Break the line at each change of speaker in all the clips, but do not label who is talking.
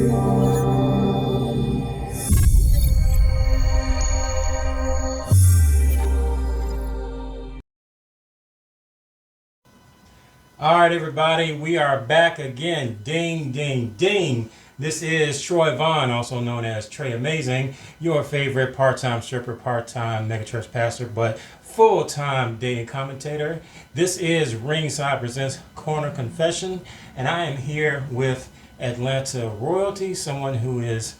All right, everybody, we are back again. Ding, ding, ding. This is Troy Vaughn, also known as Trey Amazing, your favorite part-time stripper, part-time megachurch pastor, but full-time dating commentator. This is Ringside Presents Corner Confession, and I am here with Atlanta royalty, someone who is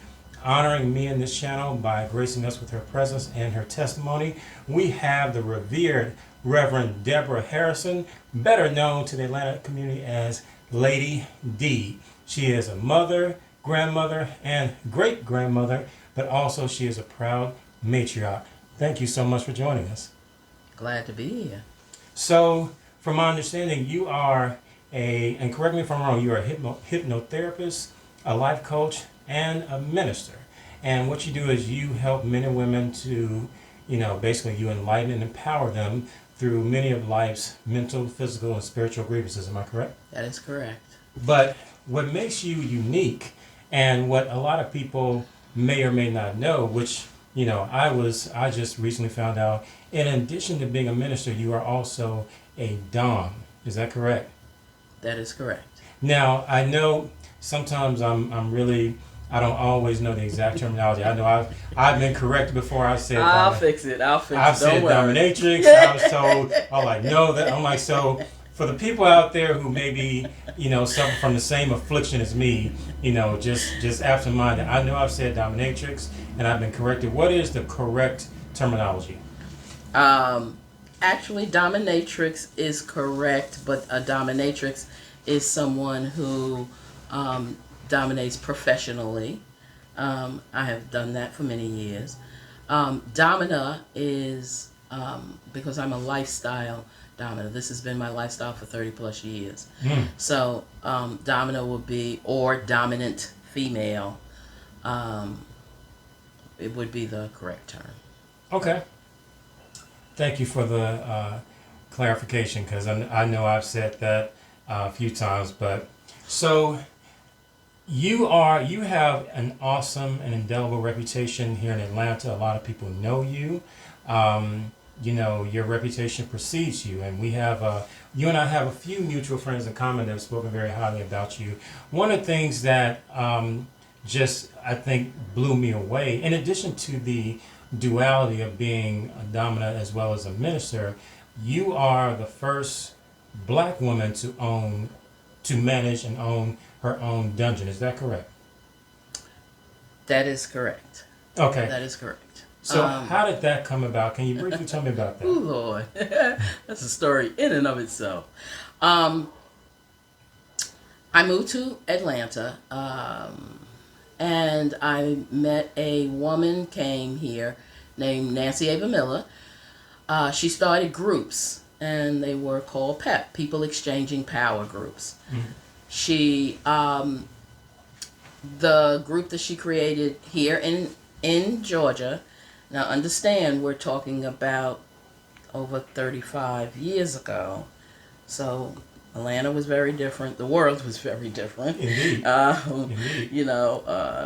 honoring me in this channel by gracing us with her presence and her testimony. We have the revered Reverend Deborah Harrison, better known to the Atlanta community as Lady D. She is a mother, grandmother, and great-grandmother, but also she is a proud matriarch. Thank you so much for joining us.
Glad to be here.
So, from my understanding, you are and correct me if I'm wrong, you are a hypnotherapist, a life coach, and a minister. And what you do is you help men and women to, basically you enlighten and empower them through many of life's mental, physical, and spiritual grievances. Am I correct?
That is correct.
But what makes you unique, and what a lot of people may or may not know, which I just recently found out, in addition to being a minister, you are also a dom. Is that correct?
That is correct.
Now, I know sometimes I don't always know the exact terminology. I know I've been corrected before. I said
I'll fix it. I've
said dominatrix. I was told, I'm like, so for the people out there who maybe, suffer from the same affliction as me, just absent-minded, I know I've said dominatrix and I've been corrected. What is the correct terminology?
Actually, dominatrix is correct, but a dominatrix is someone who dominates professionally. I have done that for many years. Domina is, because I'm a lifestyle domina, this has been my lifestyle for 30 plus years. So domina would be, or dominant female, it would be the correct term.
Okay. Thank you for the clarification, because I know I've said that a few times, but so you have an awesome and indelible reputation here in Atlanta. A lot of people know you. Your reputation precedes you, and you and I have a few mutual friends in common that have spoken very highly about you. One of the things that I think blew me away, in addition to the duality of being a domina as well as a minister, you are the first black woman to manage and own her own dungeon. Is that correct?
That is correct.
Okay.
That is correct.
So how did that come about? Can you briefly tell me about that?
Oh, Lord. That's a story in and of itself. I moved to Atlanta, and I met a woman, came here, named Nancy Ava Miller. She started groups, and they were called PEP, People Exchanging Power Groups. She, the group that she created here in Georgia, now understand we're talking about over 35 years ago, so Atlanta was very different. The world was very different.
Indeed.
Indeed.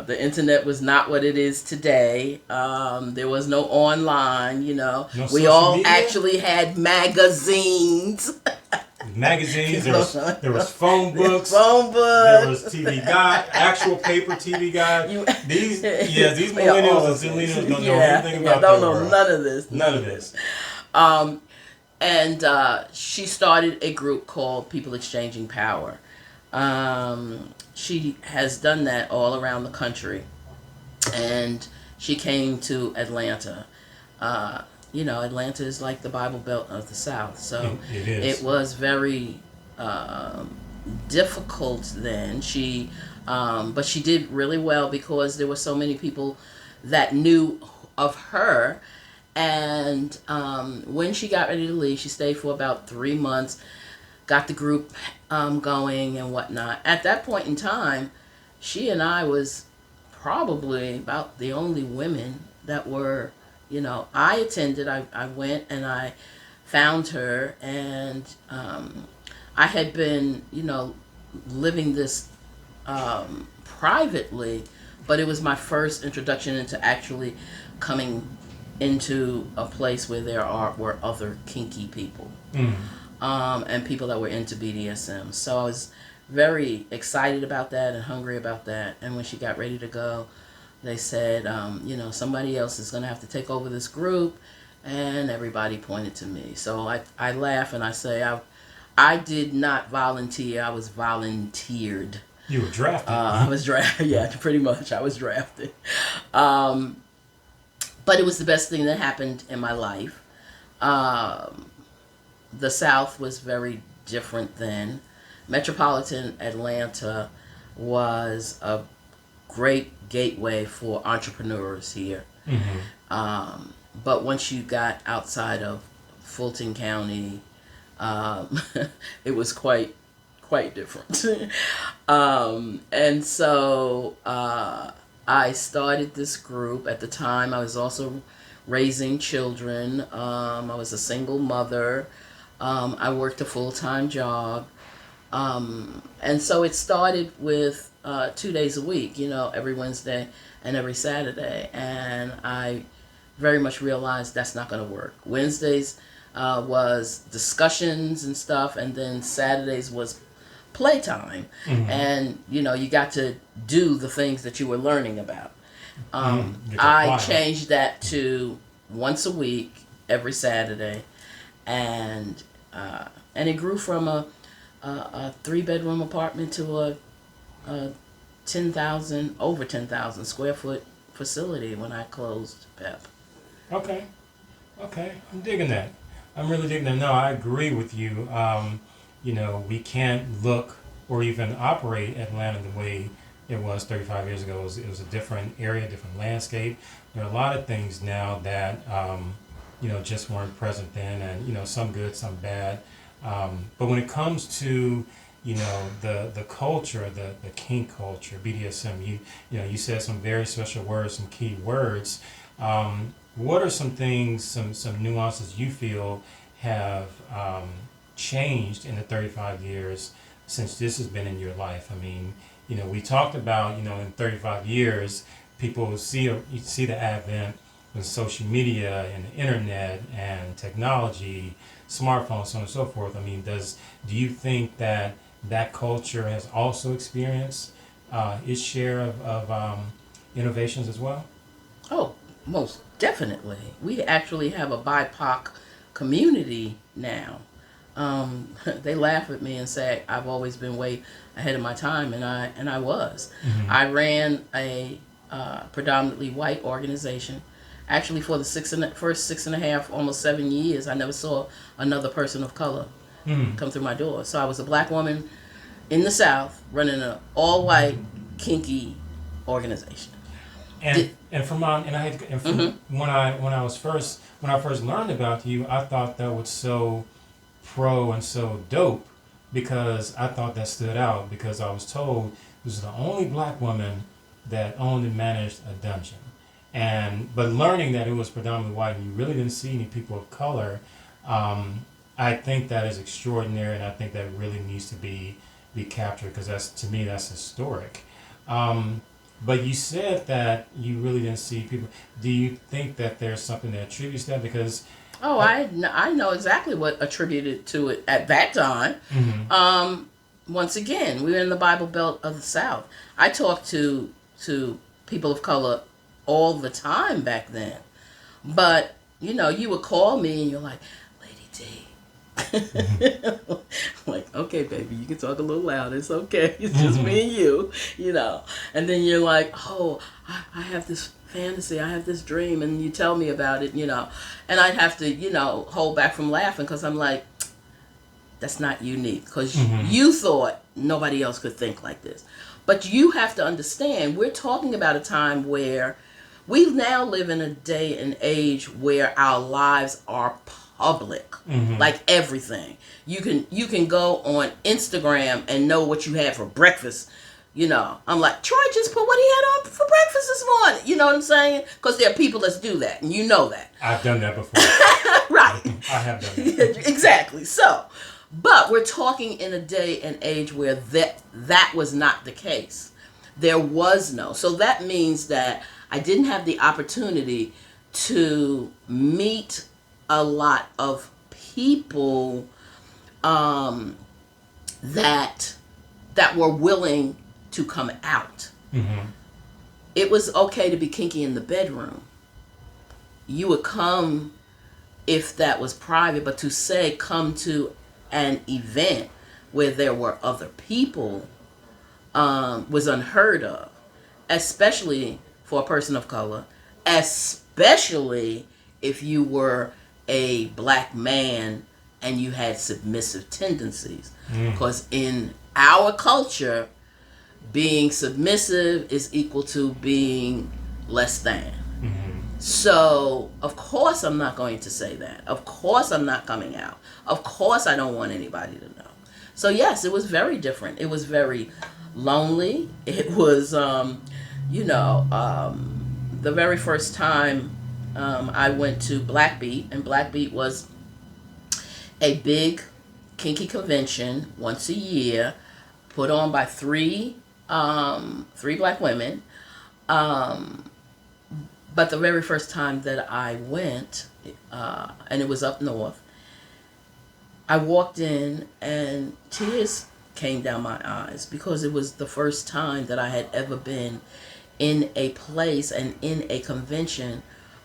The internet was not what it is today. There was no online,
No
we all
media?
actually had magazines.
There was phone books.
There
was TV guide, actual paper TV guide. These millennials and zillennials don't know anything about that.
Don't know none of this.
None of this.
And she started a group called People Exchanging Power. She has done that all around the country, and she came to Atlanta. Atlanta is like the Bible Belt of the South, so it was very difficult then. But she did really well because there were so many people that knew of her. And when she got ready to leave, she stayed for about 3 months, got the group going and whatnot. At that point in time, she and I was probably about the only women that were, I attended. I went and I found her, and I had been, living this privately, but it was my first introduction into actually coming into a place where were other kinky people, and people that were into BDSM. So I was very excited about that and hungry about that. And when she got ready to go, they said, somebody else is going to have to take over this group, and everybody pointed to me. So I laugh and I say, I did not volunteer. I was volunteered.
You were drafted.
I was drafted. Yeah, pretty much. I was drafted. But it was the best thing that happened in my life. The South was very different then. Metropolitan Atlanta was a great gateway for entrepreneurs here. But once you got outside of Fulton County, it was quite different. And so I started this group. At the time, I was also raising children. I was a single mother. I worked a full-time job. And so it started with 2 days a week, every Wednesday and every Saturday. And I very much realized that's not going to work. Wednesdays was discussions and stuff, and then Saturdays was playtime. And, you got to do the things that you were learning about. I changed that to once a week, every Saturday. And it grew from a 3-bedroom apartment to a over 10,000 square foot facility when I closed Pep.
Okay. I'm digging that. I'm really digging that. No, I agree with you. We can't look or even operate Atlanta the way it was 35 years ago. It was a different area, different landscape. There are a lot of things now that, just weren't present then, and, some good, some bad. But when it comes to, the culture, the kink culture, BDSM, you said some very special words, some key words. What are some things, some nuances you feel have changed in the 35 years since this has been in your life? I mean, we talked about, in 35 years, people see the advent of social media and the internet and technology, smartphones, so on and so forth. I mean, do you think that culture has also experienced its share of innovations as well?
Oh, most definitely. We actually have a BIPOC community now. They laugh at me and say I've always been way ahead of my time, and I was. I ran a predominantly white organization. Actually, for the first 6.5, almost 7 years, I never saw another person of color come through my door. So I was a black woman in the South running an all-white kinky organization.
When I first learned about you, I thought that was so pro and so dope, because I thought that stood out, because I was told this was the only black woman that owned and managed a dungeon. But learning that it was predominantly white and you really didn't see any people of color, I think that is extraordinary, and I think that really needs to be captured, because to me that's historic. But you said that you really didn't see people. Do you think that there's something that attributes that? Because
I know exactly what attributed to it at that time. Once again, we were in the Bible Belt of the South. I talked to people of color all the time back then. But, you would call me and you're like, Lady D. Like, okay, baby, you can talk a little louder. It's okay. It's just me and you, And then you're like, oh, I have this fantasy. I have this dream. And you tell me about it, And I'd have to, hold back from laughing, because I'm like, that's not unique. Because you thought nobody else could think like this. But you have to understand, we're talking about a time where we now live in a day and age where our lives are public, like everything. You can go on Instagram and know what you had for breakfast. I'm like, Troy just put what he had on for breakfast this morning. You know what I'm saying? Because there are people that do that, and you know that.
I've done that before.
Right.
I have done that.
Exactly. So, But we're talking in a day and age where that was not the case. There was no. So that means that I didn't have the opportunity to meet a lot of people that were willing to come out.
Mm-hmm.
It was okay to be kinky in the bedroom. You would come if that was private, but to say come to an event where there were other people was unheard of, especially for a person of color, especially if you were a black man and you had submissive tendencies. Because in our culture, being submissive is equal to being less than. So, of course, I'm not going to say that. Of course, I'm not coming out. Of course, I don't want anybody to know. So, yes, it was very different. It was very lonely. It was, the very first time I went to Black Beat, and Black Beat was a big kinky convention once a year, put on by three black women. But the very first time that I went, and it was up north, I walked in and tears came down my eyes because it was the first time that I had ever been in a place and in a convention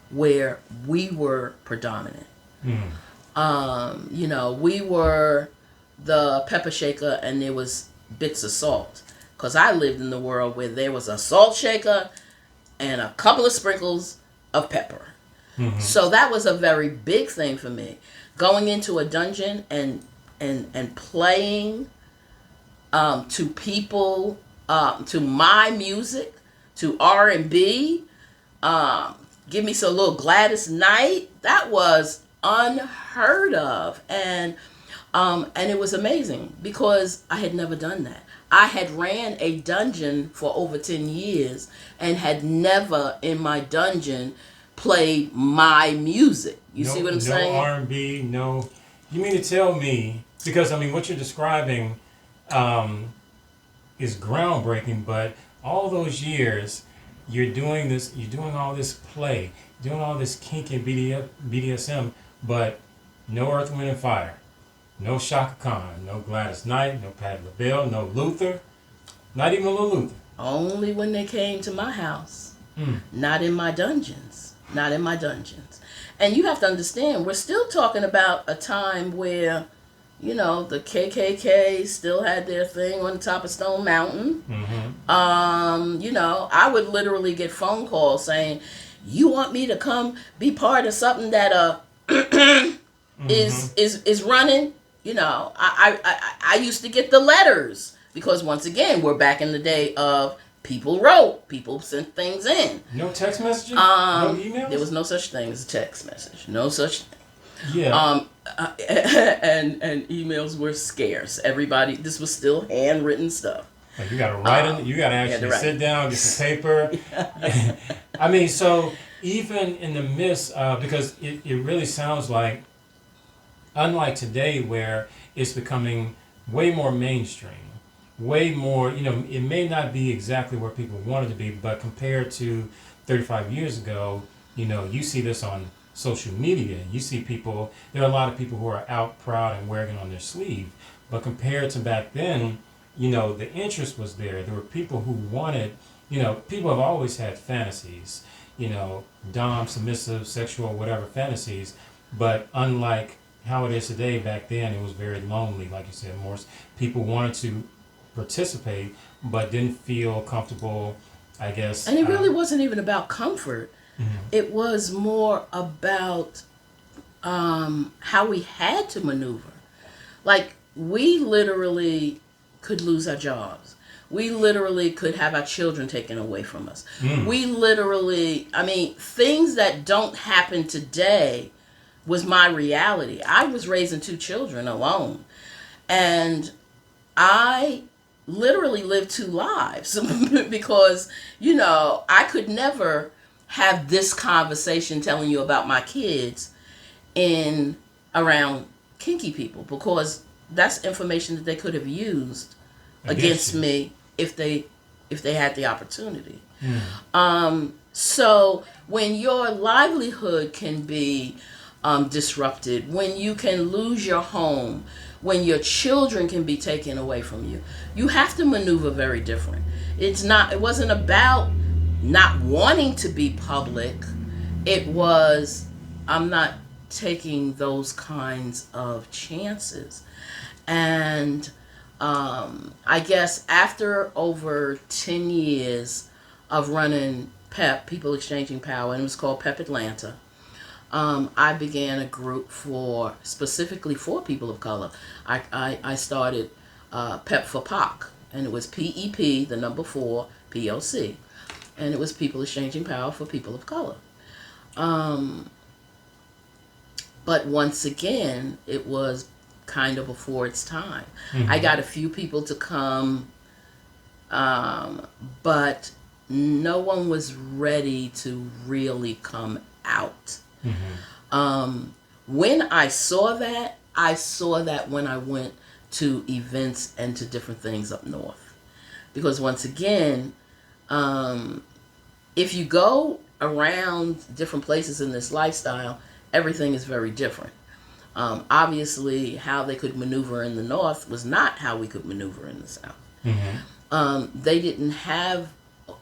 where we were predominant. We were the pepper shaker and there was bits of salt. Because I lived in the world where there was a salt shaker and a couple of sprinkles of pepper. So that was a very big thing for me. Going into a dungeon and playing to people, to my music, to R&B, give me some little Gladys Knight. That was unheard of, and it was amazing because I had never done that. I had ran a dungeon for over 10 years and had never in my dungeon played my music. You see what I'm saying?
No R&B, no. You mean to tell me, because I mean what you're describing is groundbreaking, but all those years you're doing all this play, doing all this kink and BDSM, but no Earth, Wind, and Fire. No Shaka Khan, no Gladys Knight, no Patti LaBelle, no Luther, not even a little Luther.
Only when they came to my house. Not in my dungeons. Not in my dungeons. And you have to understand, we're still talking about a time where, the KKK still had their thing on the top of Stone Mountain. I would literally get phone calls saying, you want me to come be part of something that is running? I used to get the letters because once again, we're back in the day of people wrote, people sent things in.
No text messages? No emails?
There was no such thing as a text message. No such thing.
Yeah.
And emails were scarce. This was still handwritten stuff.
Like you got to write it. You got to actually sit down, get some paper. I mean, so even in the midst, because it really sounds like, unlike today where it's becoming way more mainstream, way more, it may not be exactly where people want it to be, but compared to 35 years ago, you see this on social media. You see people, there are a lot of people who are out proud and wearing it on their sleeve, but compared to back then, the interest was there. There were people who wanted, people have always had fantasies, dom, submissive, sexual, whatever fantasies, but unlike how it is today, back then it was very lonely, like you said. More people wanted to participate, but didn't feel comfortable, I guess.
And it really wasn't even about comfort. It was more about how we had to maneuver. Like, we literally could lose our jobs. We literally could have our children taken away from us. We literally, things that don't happen today was my reality. I was raising 2 children alone. And I literally lived 2 lives because, I could never have this conversation telling you about my kids in around kinky people because that's information that they could have used against me if they had the opportunity. So when your livelihood can be disrupted, when you can lose your home, when your children can be taken away from you, you have to maneuver very different. It wasn't about not wanting to be public. It was, I'm not taking those kinds of chances. And I guess after over 10 years of running PEP, People Exchanging Power, and it was called Pep Atlanta, I began a group specifically for people of color. I started PEP for POC, and it was PEP, the number 4, POC, and it was People Exchanging Power for people of color. But once again, it was kind of before its time. I got a few people to come, but no one was ready to really come out. When I saw that when I went to events and to different things up north. Because once again, if you go around different places in this lifestyle, everything is very different. Obviously, how they could maneuver in the north was not how we could maneuver in the south. They didn't have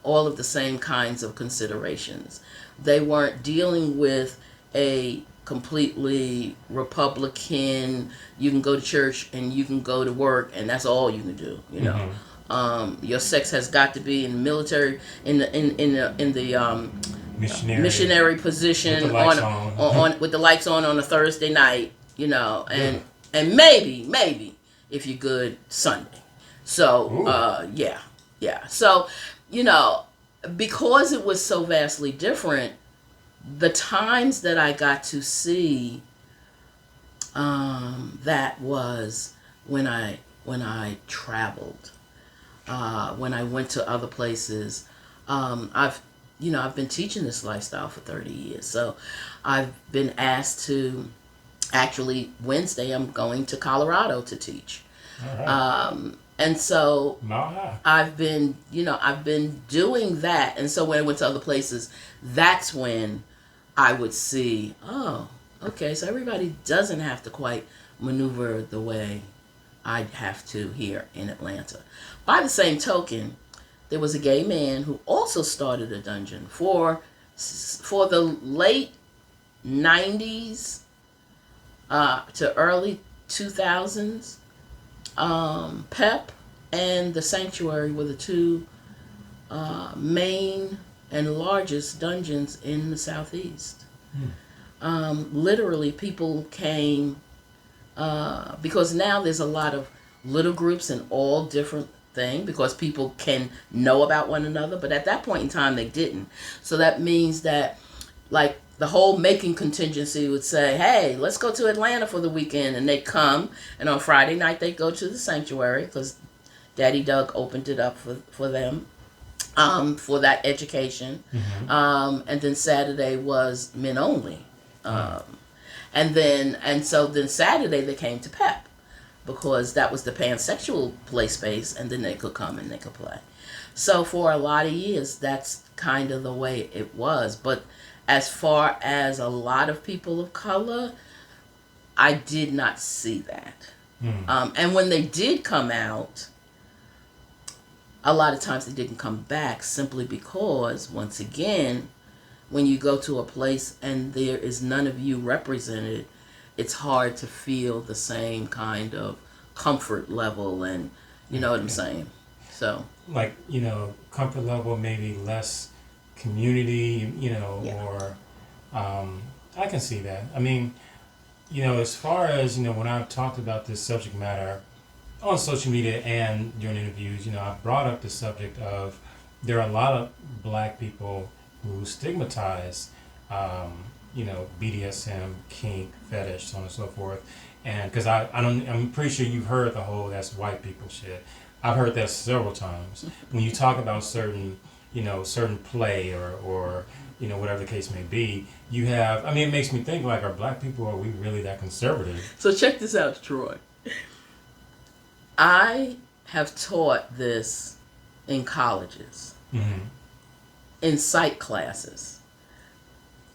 all of the same kinds of considerations. They weren't dealing with a completely Republican, you can go to church and you can go to work and that's all you can do, you know. Your sex has got to be in the military, in the missionary position, with the lights on a Thursday night, you know, and maybe if you're good, Sunday. So yeah. So, you know, because it was so vastly different, the times that I got to see, that was when I traveled, when I went to other places. I've been teaching this lifestyle for 30 years, so I've been asked to, actually Wednesday I'm going to Colorado to teach. All right. And so I've been doing that. And so when I went to other places, that's when I would see, oh, okay, so everybody doesn't have to quite maneuver the way I'd have to here in Atlanta. By the same token, there was a gay man who also started a dungeon for the late 90s to early 2000s. PEP and the Sanctuary were the two main and largest dungeons in the Southeast. Literally, people came because now there's a lot of little groups and all different things because people can know about one another, but at that point in time they didn't. So that means that, like, the whole making contingency would say, hey, let's go to Atlanta for the weekend, and they'd come, and on Friday night they'd go to the Sanctuary because Daddy Doug opened it up for them, for that education. And then Saturday was men only. And so then Saturday they came to PEP because that was the pansexual play space, and then they could come and they could play. So for a lot of years, that's kind of the way it was. But as far as a lot of people of color, I did not see that. And when they did come out, a lot of times they didn't come back simply because, once again, when you go to a place and there is none of you represented, it's hard to feel the same kind of comfort level, and you know what I'm saying? So, like,
comfort level, maybe less community, or I can see that. I mean, as far as, when I've talked about this subject matter on social media and during interviews, I've brought up the subject of there are a lot of black people who stigmatize, BDSM, kink, fetish, so on and so forth. And because I'm pretty sure you've heard the whole that's white people shit. I've heard that several times. When you talk about certain play or whatever the case may be, you have, it makes me think, like, are black people, are we really that conservative?
So check this out, Troy. I have taught this in colleges, in psych classes.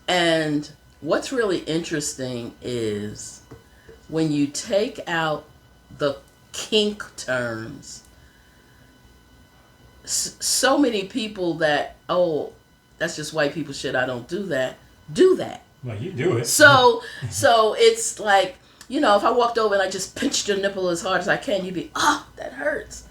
And what's really interesting is when you take out the kink terms, so many people that, oh, that's just white people shit, I don't do that.
Well, you do it.
So it's like, you know, if I walked over and I just pinched your nipple as hard as I can, you'd be, oh, that hurts.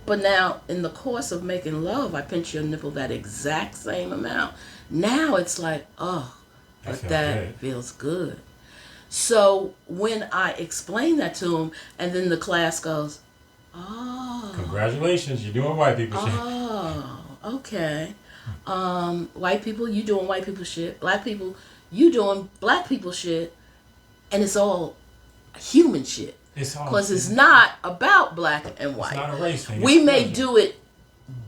But now, in the course of making love, I pinch your nipple that exact same amount. Now it's like, oh, but that feels good. So when I explain that to them, and then the class goes, oh.
Congratulations, you're doing white people shit.
Oh, okay. White people, you doing white people shit. Black people, you doing black people shit. And it's all human shit. Because it's not about black and white.
It's not a race thing.
We may do it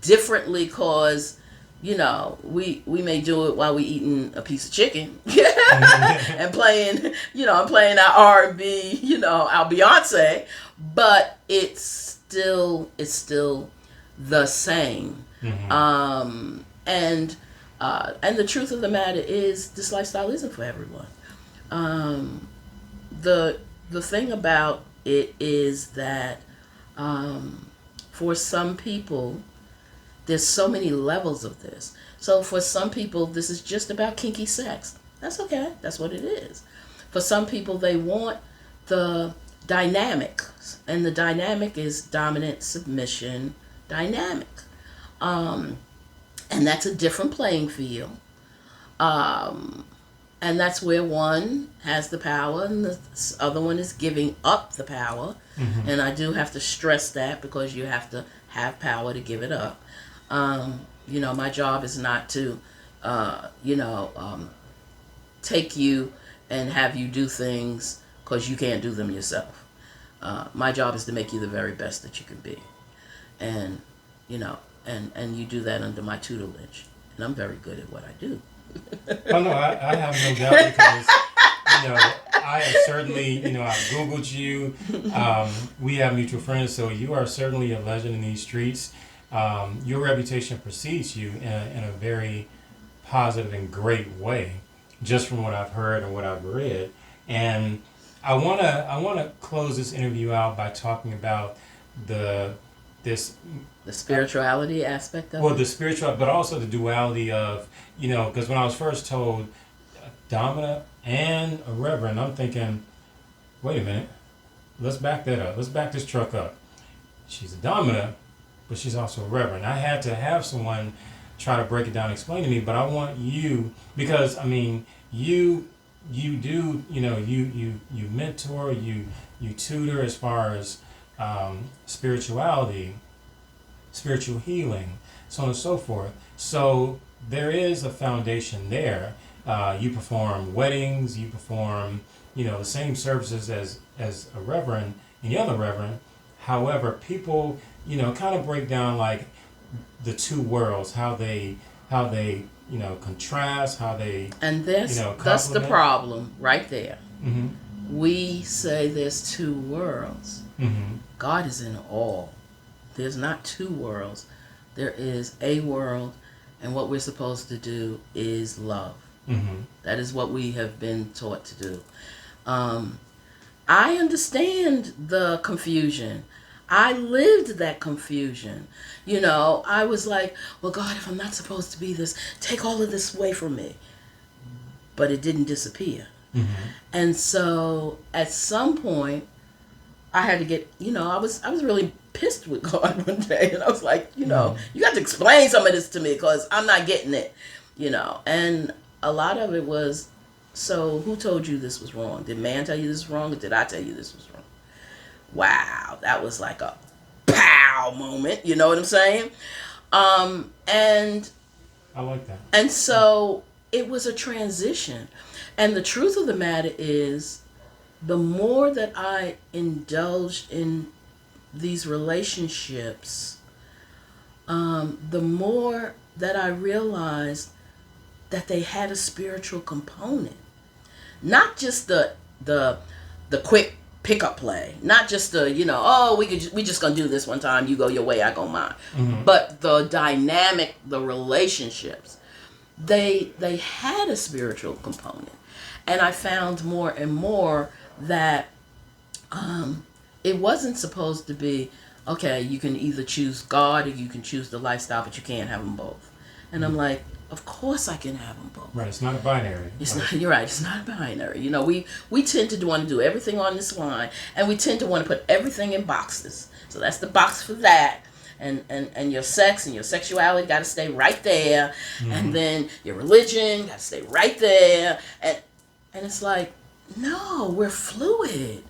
differently because, you know, we may do it while we eating a piece of chicken and playing, you know, playing our R&B, you know, our Beyonce, but it's still the same. And the truth of the matter is, this lifestyle isn't for everyone. The thing about it is that for some people, there's so many levels of this. So for some people, this is just about kinky sex. That's okay. That's what it is. For some people, they want the dynamic. And the dynamic is dominant, submission, dynamic. And that's a different playing field. And that's where one has the power and the other one is giving up the power. And I do have to stress that because you have to have power to give it up. You know, my job is not to, take you and have you do things because you can't do them yourself. My job is to make you the very best that you can be. And, you know, and you do that under my tutelage. And I'm very good at what I do.
Oh no, I have no doubt because, you know, I have certainly, you know, I've Googled you. We have mutual friends, so you are certainly a legend in these streets. Your reputation precedes you in a very positive and great way, just from what I've heard and what I've read. And I wanna close this interview out by talking about the
spirituality aspect of it.
Well, the spiritual, but also the duality of, you know, because when I was first told domina and a reverend, I'm thinking, wait a minute, let's back that up. Let's back this truck up. She's a domina, but she's also a reverend. I had to have someone try to break it down, explain to me, but I want you, because I mean, you do, you know, you mentor, you tutor as far as spirituality, spiritual healing, so on and so forth. So there is a foundation there. You perform weddings, you perform, you know, the same services as a reverend and the other reverend. However, people, you know, kind of break down like the two worlds, how they you know, contrast, how they,
and this,
you know,
that's the problem right there. We say there's two worlds. God is in all. There's not two worlds. There is a world, and what we're supposed to do is love. That is what we have been taught to do. I understand the confusion. I lived that confusion. You know, I was like, well, God, if I'm not supposed to be this, take all of this away from me. But it didn't disappear. And so at some point, I had to get, you know, I was really pissed with God one day. And I was like, you know, you got to explain some of this to me because I'm not getting it, you know. And a lot of it was, so who told you this was wrong? Did man tell you this was wrong, or did I tell you this was wrong? Wow, that was like a pow moment, you know what I'm saying? And
I like that.
And so it was a transition. And the truth of the matter is, the more that I indulged in these relationships, the more that I realized that they had a spiritual component. Not just the quick pickup play, not just the, oh, we just gonna do this one time, you go your way, I go mine, but the dynamic, the relationships, they had a spiritual component, and I found more and more that it wasn't supposed to be, okay, you can either choose God or you can choose the lifestyle, but you can't have them both. And I'm like, of course I can have them both.
Right, it's not a binary.
It's not. You're right. It's not a binary. We tend to want to do everything on this line, and we tend to want to put everything in boxes. So that's the box for that, and your sex and your sexuality got to stay right there, and then your religion got to stay right there, and it's like, no, we're fluid.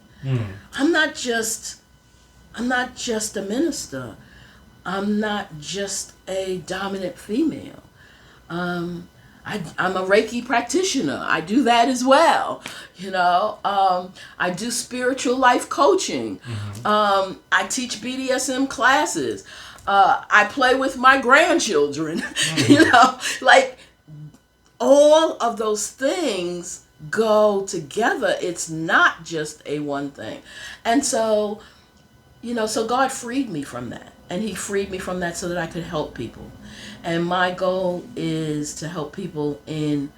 I'm not just a minister. I'm not just a dominant female. I'm a Reiki practitioner. I do that as well. I do spiritual life coaching. I teach BDSM classes. I play with my grandchildren. Like all of those things go together. It's not just a one thing. And so, so God freed me from that. And he freed me from that so that I could help people. And my goal is to help people in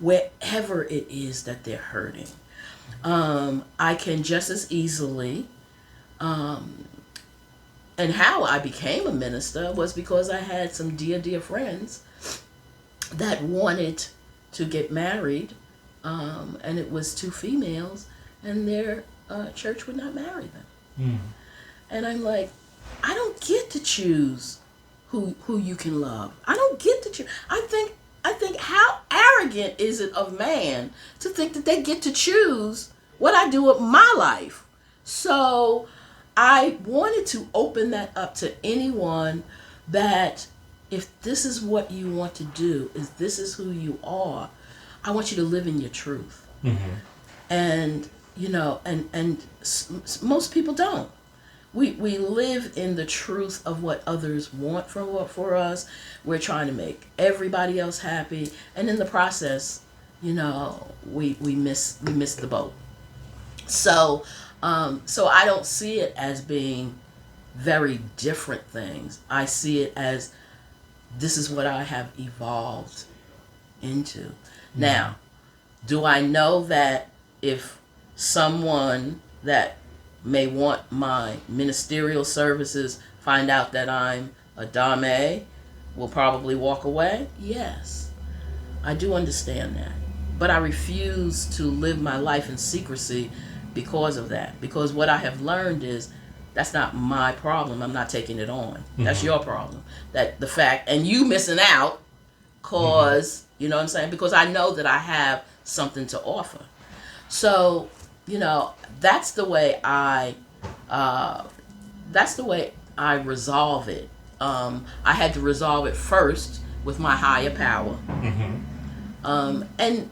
wherever it is that they're hurting. I can just as easily, and how I became a minister was because I had some dear friends that wanted to get married, and it was two females, and their church would not marry them. And I'm like, I don't get to choose who you can love. I don't get to choose. I think how arrogant is it of man to think that they get to choose what I do with my life. So I wanted to open that up to anyone, that if this is what you want to do, if this is who you are, I want you to live in your truth. And most people don't. We live in the truth of what others want for us. We're trying to make everybody else happy, and in the process, we miss the boat. So I don't see it as being very different things. I see it as, this is what I have evolved into. Now, do I know that if someone that may want my ministerial services find out that I'm a dame, will probably walk away? Yes, I do understand that. But I refuse to live my life in secrecy because of that. Because what I have learned is, that's not my problem. I'm not taking it on. That's your problem. That the fact, and you missing out, cause, you know what I'm saying? Because I know that I have something to offer. So, that's the way I resolve it. I had to resolve it first with my higher power. And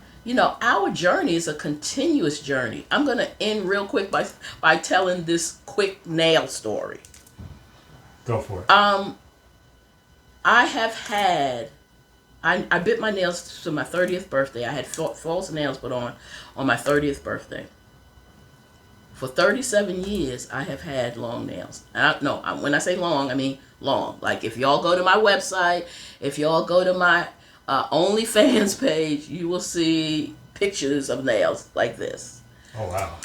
our journey is a continuous journey. I'm going to end real quick by telling this quick nail story.
Go for it.
I have had, I bit my nails to my 30th birthday. I had false nails put on my 30th birthday. For 37 years, I have had long nails. When I say long, I mean long. Like, if y'all go to my website, if y'all go to my OnlyFans page, you will see pictures of nails like this.
Oh, wow.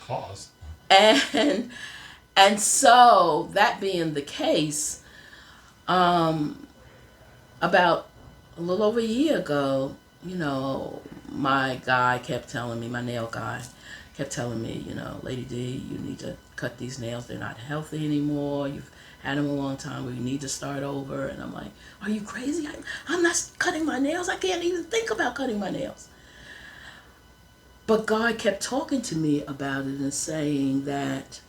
Pause.
And so, that being the case, about a little over a year ago, my guy kept telling me, my nail guy, kept telling me, Lady D, you need to cut these nails. They're not healthy anymore. You've had them a long time. We need to start over. And I'm like, are you crazy? I'm not cutting my nails. I can't even think about cutting my nails. But God kept talking to me about it and saying that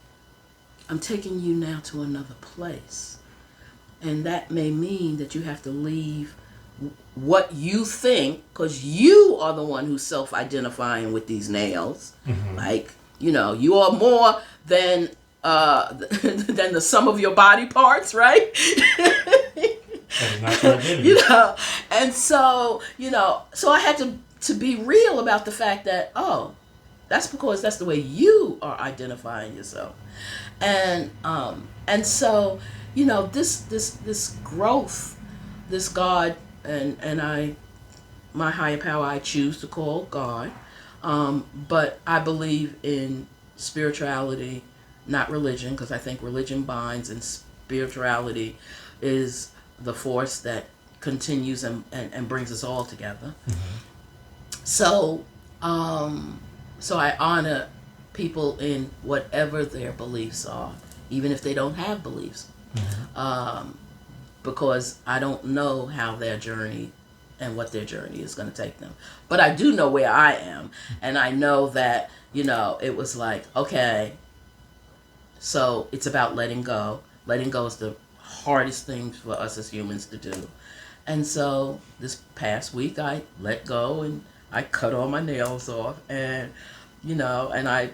I'm taking you now to another place. And that may mean that you have to leave what you think, because you are the one who's self-identifying with these nails. Like, you are more than the sum of your body parts, right?
That is not your identity.
And so, so I had to be real about the fact that, That's because that's the way you are identifying yourself. And so, this growth, this God, and my higher power I choose to call God, but I believe in spirituality, not religion, because I think religion binds and spirituality is the force that continues and brings us all together. So, so I honor people in whatever their beliefs are, even if they don't have beliefs, because I don't know how their journey and what their journey is going to take them. But I do know where I am, and I know that, it was like, okay, so it's about letting go. Letting go is the hardest thing for us as humans to do. And so this past week I let go and I cut all my nails off, and and I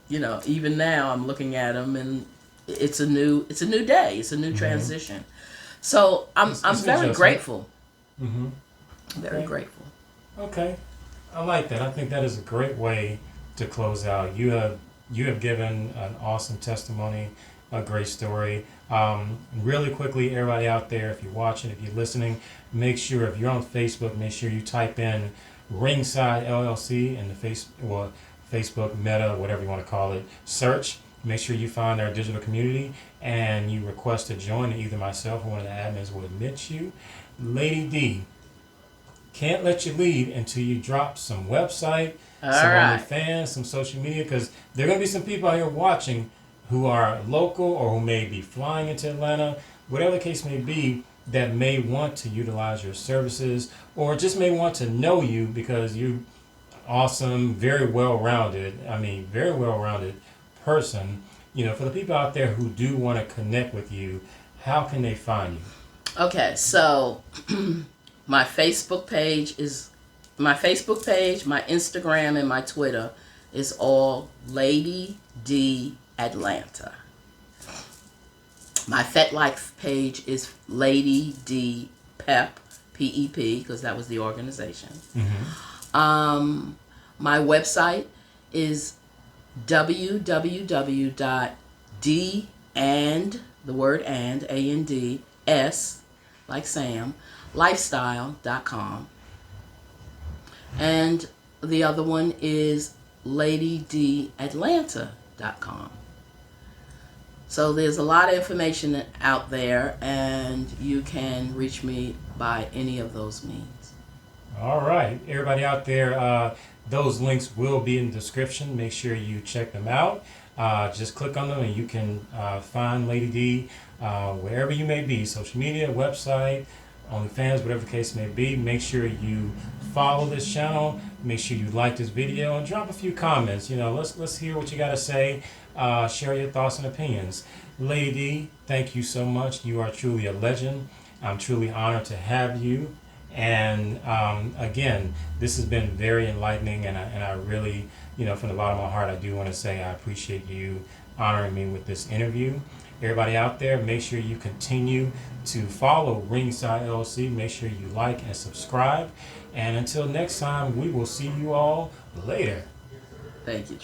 even now I'm looking at them, and it's a new day. It's a new transition. So I'm very grateful. Very grateful.
Okay, I like that. I think that is a great way to close out. You have given an awesome testimony, a great story. Really quickly, everybody out there, if you're watching, if you're listening, make sure if you're on Facebook, make sure you type in Ringside LLC in the Facebook, Meta, whatever you want to call it, search. Make sure you find our digital community and you request to join. Either myself or one of the admins will admit you. Lady D, can't let you leave until you drop some website, some OnlyFans, some social media, because there are going to be some people out here watching who are local or who may be flying into Atlanta, whatever the case may be, that may want to utilize your services or just may want to know you because you're awesome, very well-rounded, very well-rounded person. For the people out there who do want to connect with you, how can they find you?
Okay, so my Facebook page, my Instagram, and my Twitter is all Lady D Atlanta. My FetLife page is Lady D Pep, P-E-P, because that was the organization. My website is www.d and the word and A-N-D S like Sam lifestyle.com, and the other one is ladydatlanta.com. So there's a lot of information out there, and you can reach me by any of those means.
All right, everybody out there, those links will be in the description. Make sure you check them out. Just click on them and you can find Lady D wherever you may be, social media, website, OnlyFans, whatever the case may be. Make sure you follow this channel. Make sure you like this video and drop a few comments. Let's hear what you got to say. Share your thoughts and opinions. Lady D, thank you so much. You are truly a legend. I'm truly honored to have you. And again, this has been very enlightening, and I really, from the bottom of my heart, I do want to say I appreciate you honoring me with this interview. Everybody out there, make sure you continue to follow Ringside LLC. Make sure you like and subscribe. And until next time, we will see you all later.
Thank you.